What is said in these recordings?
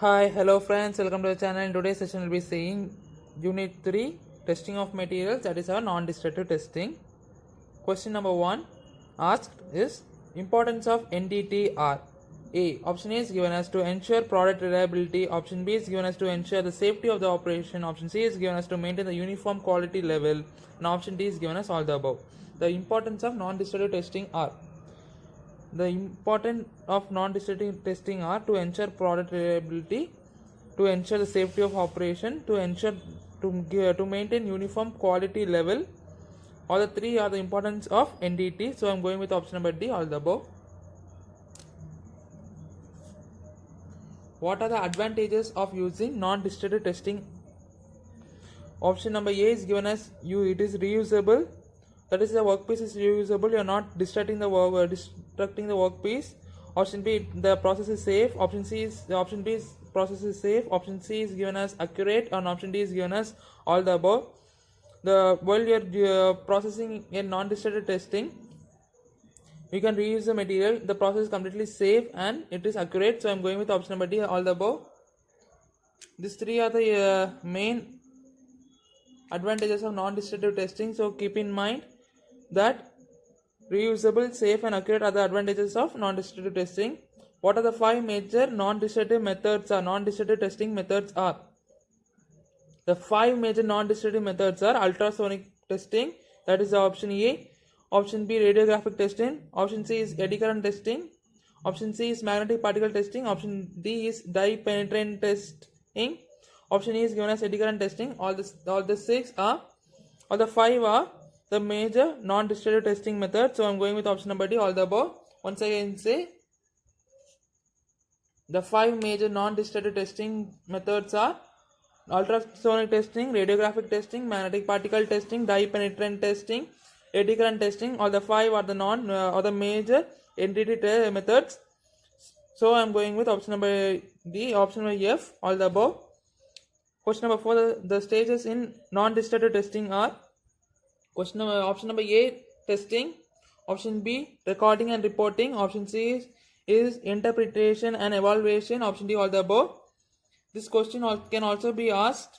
Hi, hello friends, welcome to the channel. In today's session, we'll be seeing Unit 3 Testing of Materials, that is our non-destructive testing. Question number 1 asked is Importance of NDTR. A. Option A is given as to ensure product reliability. Option B is given as to ensure the safety of the operation. Option C is given as to maintain the uniform quality level. And option D is given as all the above. The importance of non-destructive testing are: the importance of non-destructive testing are to ensure product reliability, to ensure the safety of operation, to ensure to maintain uniform quality level. All the three are the importance of NDT. So I'm going with option number D, all the above. What are the advantages of using non-destructive testing? Option number A is given as it is reusable. That is, the workpiece is reusable. You are not destructing the workpiece. Option B, the process is safe. Option B is process is safe. Option C is given as accurate, and option D is given as all the above. While you are processing a non-destructive testing, you can reuse the material. The process is completely safe and it is accurate. So I'm going with option number D, all the above. These three are the main advantages of non-destructive testing. So keep in mind that reusable, safe and accurate are the advantages of non-destructive testing. What are the 5 major non-destructive methods or non-destructive testing methods are? The 5 major non-destructive methods are ultrasonic testing, that is the option A. Option B, radiographic testing. Option C is eddy current testing. Option C is magnetic particle testing. Option D is dye penetrant testing. Option E is given as eddy current testing. All the 5 are the major non-destructive testing methods. So I'm going with option number D, all the above. Once again say, the 5 major non-destructive testing methods are ultrasonic testing, radiographic testing, magnetic particle testing, dye penetrant testing, eddy current testing. All the 5 are the major NDT methods. So I'm going with option number D, option number F, all the above. Question number 4, the stages in non-destructive testing are: option number A, testing. Option B, recording and reporting. Option C is interpretation and evaluation. Option D, all the above. This question can also be asked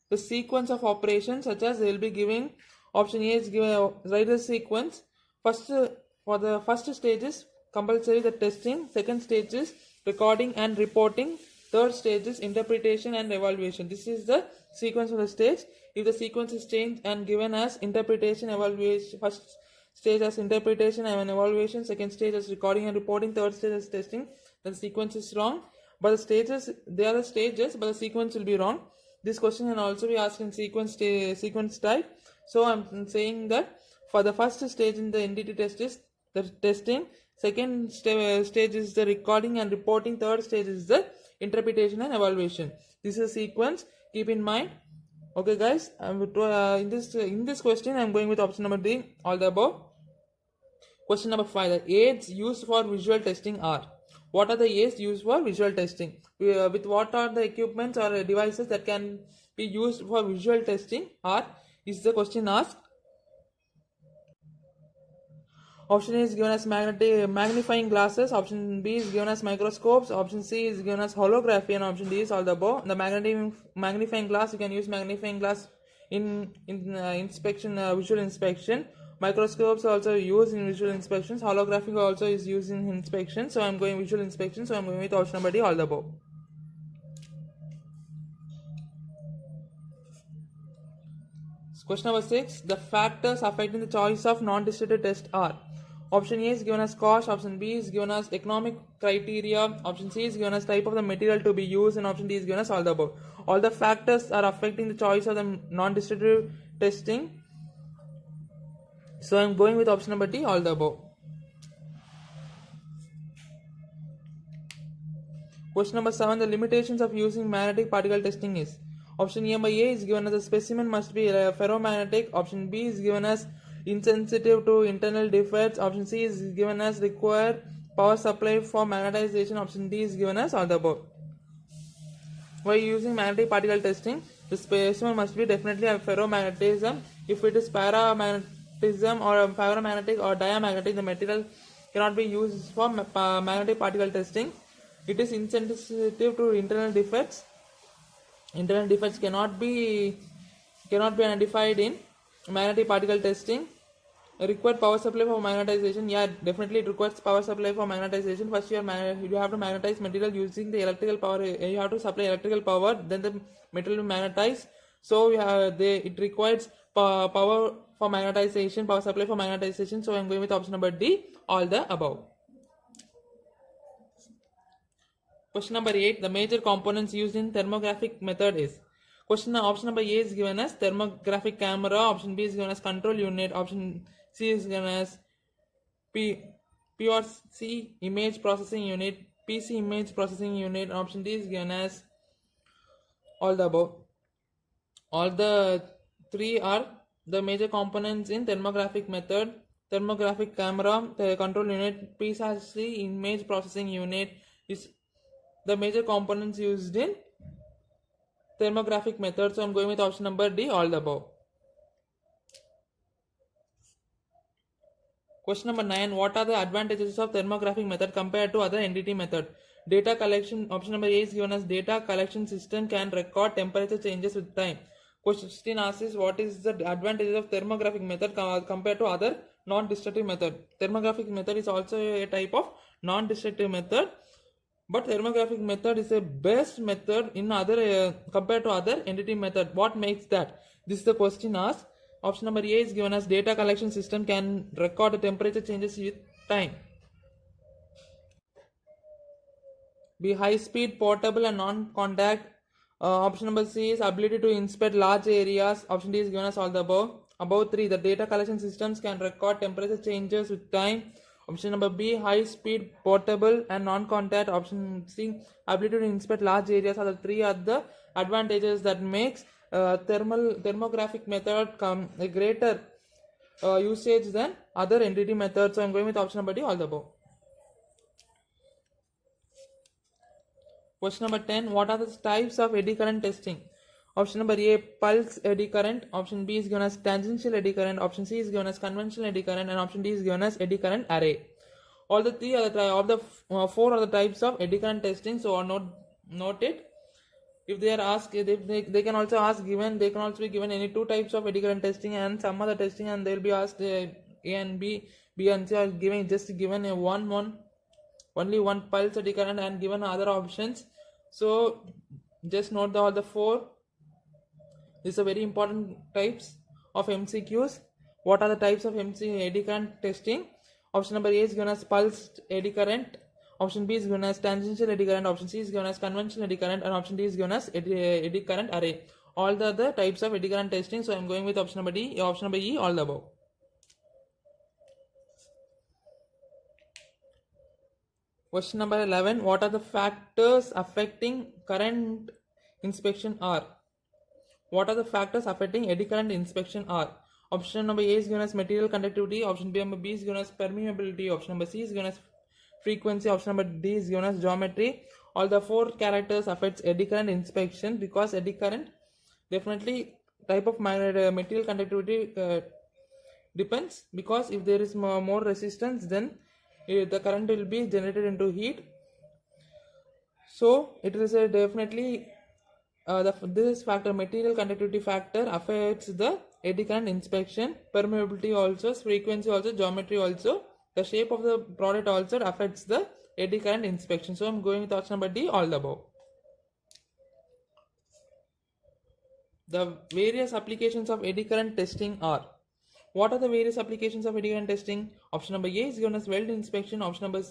the sequence of operations, such as they will be giving. Option A is given, write the sequence. For the first stage is compulsory the testing. Second stage is recording and reporting. Third stage is interpretation and evaluation. This is the sequence of the stage. If the sequence is changed and given as interpretation, evaluation, first stage as interpretation and evaluation, second stage as recording and reporting, third stage as testing, then the sequence is wrong. But they are the stages, but the sequence will be wrong. This question can also be asked in sequence type. So I'm saying that for the first stage in the NDT test is the testing, second stage is the recording and reporting, third stage is the interpretation and evaluation. This is a sequence, keep in mind. Okay guys, in this question I'm going with option number D, all the above. Question number 5, the aids used for visual testing are: what are the aids used for visual testing? With what are the equipments or devices that can be used for visual testing are, is the question asked. Option A is given as magnifying glasses. Option B is given as microscopes. Option C is given as holography, and option D is all the above. The magnifying glass, you can use magnifying glass in visual inspection. Microscopes also used in visual inspections. Holographic also is used in inspection. So I'm going visual inspection. So I'm going with option number D, all the above. Question number 6, the factors affecting the choice of non-destructive test are: option A is given as cost. Option B is given as economic criteria. Option C is given as type of the material to be used, and option D is given as all the above. All the factors are affecting the choice of the non-destructive testing. So I'm going with option number D, all the above. Question number 7, the limitations of using magnetic particle testing is: option A is given as a specimen must be ferromagnetic. Option B is given as insensitive to internal defects. Option C is given as require power supply for magnetization. Option D is given as all the above. While using magnetic particle testing, the specimen must be definitely a ferromagnetism. If it is paramagnetism or ferromagnetic or diamagnetic, the material cannot be used for magnetic particle testing. It is insensitive to internal defects. Internal defects cannot be identified in magnetic particle testing. Required power supply for magnetization. Yeah, definitely it requires power supply for magnetization. First you have to magnetize material using the electrical power. You have to supply electrical power, then the material will magnetize. So it requires power for magnetization, power supply for magnetization. So I am going with option number D, all the above. Question number 8. The major components used in thermographic method is. Option number A is given as thermographic camera. Option B is given as control unit. Option C is given as PRC image processing unit. PC image processing unit. Option D is given as all the above. All the three are the major components in thermographic method. Thermographic camera, the control unit, PRC image processing unit is the major components used in thermographic method. So I'm going with option number D, all the above. Question number 9. What are the advantages of thermographic method compared to other NDT method? Data collection. Option number A is given as data collection system can record temperature changes with time. Question asks what is the advantages of thermographic method compared to other non-destructive method. Thermographic method is also a type of non-destructive method, but thermographic method is the best method in other compared to other NDT method. What makes that? This is the question asked. Option number A is given as data collection system can record the temperature changes with time. B, high speed, portable and non-contact. Option number C is ability to inspect large areas. Option D is given as all the above. Above 3, the data collection systems can record temperature changes with time. Option number B, high speed, portable and non-contact. Option C, ability to inspect large areas are the three other advantages that makes thermographic method a greater usage than other NDT methods. So I am going with option number D, all the above. Question number 10. What are the types of eddy current testing? Option number A, pulse eddy current. Option B is given as tangential eddy current. Option C is given as conventional eddy current, and option D is given as eddy current array. All the three are four are the types of eddy current testing. So note it. If they are asked, they can also ask given. They can also be given any two types of eddy current testing and some other testing, and they will be asked A and B and C are given a only one pulse eddy current and given other options. So just note all the four. These are very important types of MCQs. What are the types of eddy current testing? Option number A is given as pulsed eddy current. Option B is given as tangential eddy current. Option C is given as conventional eddy current, and option D is given as eddy current array. All the other types of eddy current testing. So I am going with option number D. Option number E, all the above. Question number 11. What are the factors affecting current inspection R? What are the factors affecting eddy current inspection R? Option number A is given as material conductivity. Option B is given as permeability. Option number C is given as frequency. Option number D is given as geometry. All the four characters affects eddy current inspection, because eddy current definitely type of material conductivity depends, because if there is more resistance, then the current will be generated into heat. So it is definitely this factor, material conductivity factor, affects the eddy current inspection. Permeability also, frequency also, geometry also, the shape of the product also affects the eddy current inspection. So I am going with option number D, all the above. The various applications of eddy current testing are. What are the various applications of eddy current testing? Option number A is given as weld inspection. Option number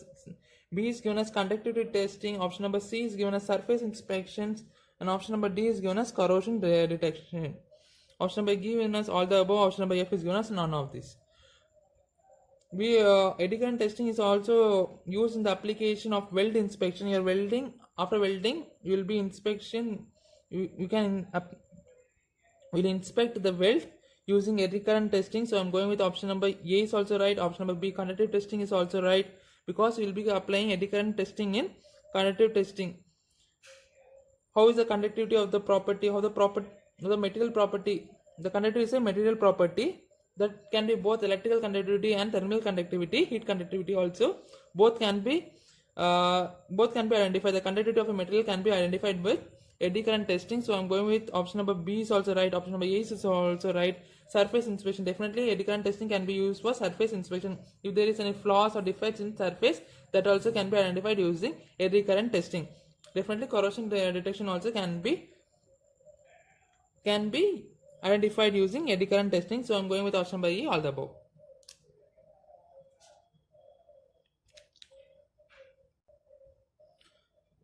B is given as conductivity testing. Option number C is given as surface inspections, and option number D is given as corrosion detection. Option number G given as all the above. Option number F is given as none of these. Eddy current testing is also used in the application of weld inspection. You're welding. After welding, you will be inspection. You can will inspect the weld using eddy current testing. So I'm going with option number A is also right. Option number B, conductive testing, is also right, because we will be applying eddy current testing in conductive testing. How is the conductivity of the property? How the material property? The conductivity is a material property that can be both electrical conductivity and thermal conductivity, heat conductivity also. Both can be both can be identified. The conductivity of a material can be identified with eddy current testing. So I'm going with option number B is also right. Option number A is also right. Surface inspection, definitely eddy current testing can be used for surface inspection. If there is any flaws or defects in surface, that also can be identified using eddy current testing. Definitely corrosion detection also can be identified using eddy current testing. So I'm going with option number E, all the above.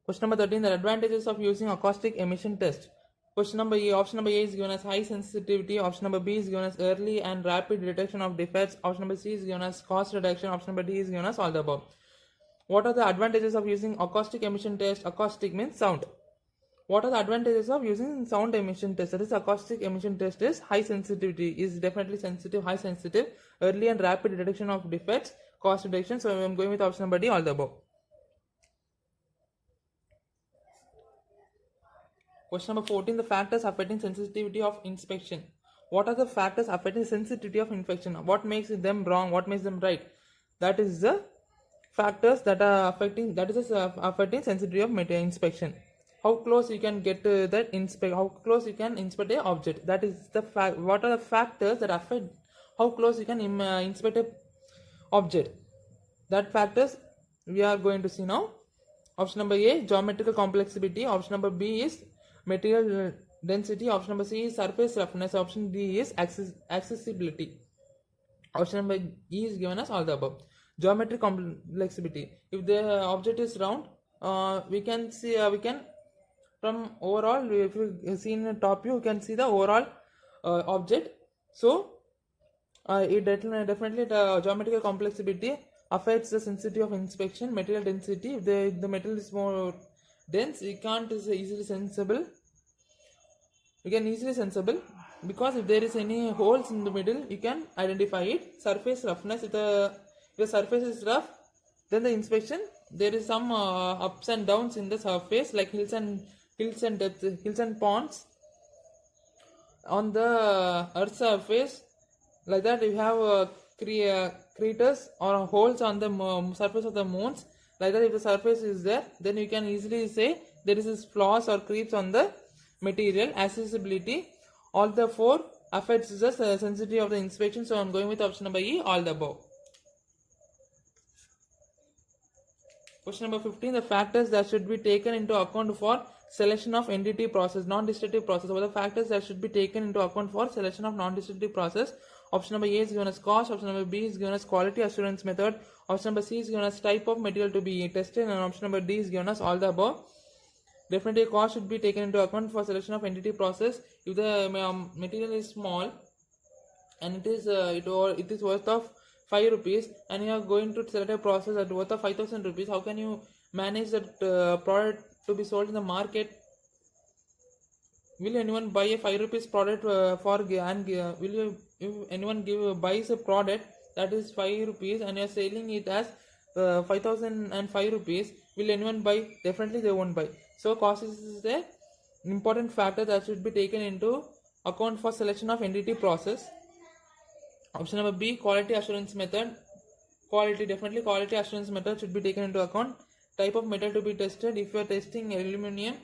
Question number 13, the advantages of using acoustic emission test. Question number A, option number A is given as high sensitivity, option number B is given as early and rapid detection of defects, option number C is given as cost reduction, option number D is given as all the above. What are the advantages of using acoustic emission test? Acoustic means sound. What are the advantages of using sound emission test? That is, acoustic emission test is high sensitivity, is definitely sensitive, high sensitive, early and rapid detection of defects, cost reduction. So I am going with option number D, all the above. Question number 14, the factors affecting sensitivity of inspection. What are the factors affecting sensitivity of inspection? What makes them wrong? What makes them right? That is the factors that are affecting sensitivity of inspection. How close you can get how close you can inspect a object. That is the fact. What are the factors that affect how close you can inspect a object? That factors we are going to see now. Option number A, geometrical complexity. Option number B is material density. Option number C is surface roughness. Option D is accessibility. Option number E is given as all the above. Geometric complexity. If the object is round, we can see from overall, if you see in the top view, you can see the overall object. So it definitely the geometrical complexity affects the sensitivity of inspection. Material density, if the material is more dense, it can't is easily sensible. You can easily sensible because if there is any holes in the middle, you can identify it. Surface roughness, if the surface is rough, then the inspection, there is some ups and downs in the surface, like hills and depths, hills and ponds on the earth surface. Like that, you have craters or holes on the surface of the moons. Like that, if the surface is there, then you can easily say there is flaws or creeps on the material. Accessibility, all the four affects the sensitivity of the inspection. So I'm going with option number E, all the above. Question number 15, the factors that should be taken into account for selection of NDT process, non-destructive process. What are the factors that should be taken into account for selection of non-destructive process? Option number A is given as cost, option number B is given as quality assurance method, option number C is given as type of material to be tested, and option number D is given as all the above. Definitely cost should be taken into account for selection of NDT process. If the material is small and it is worth of 5 rupees and you are going to select a process at worth of 5,000 rupees, how can you manage that product to be sold in the market? Will anyone buy a 5 rupees product will anyone buys a product that is 5 rupees and you are selling it as 5,005 rupees? Will anyone buy? Definitely they won't buy. So cost is the important factor that should be taken into account for selection of NDT process. Option number B, quality assurance method. Definitely quality assurance method should be taken into account. Type of metal to be tested. If you are testing aluminum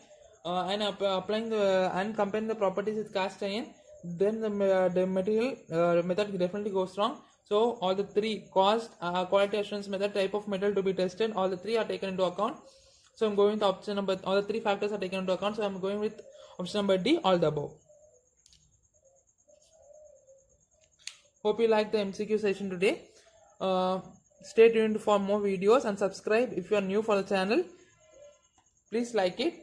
and applying and comparing the properties with cast iron, then the material method definitely goes wrong. So all the three, cost, quality assurance method, type of metal to be tested, all the three are taken into account. So I'm going with option number, all the three factors are taken into account. So I'm going with option number D, all the above. Hope you liked the MCQ session today. Stay tuned for more videos and subscribe if you are new for the channel. Please like it.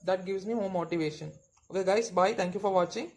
That gives me more motivation. Okay guys, bye. Thank you for watching.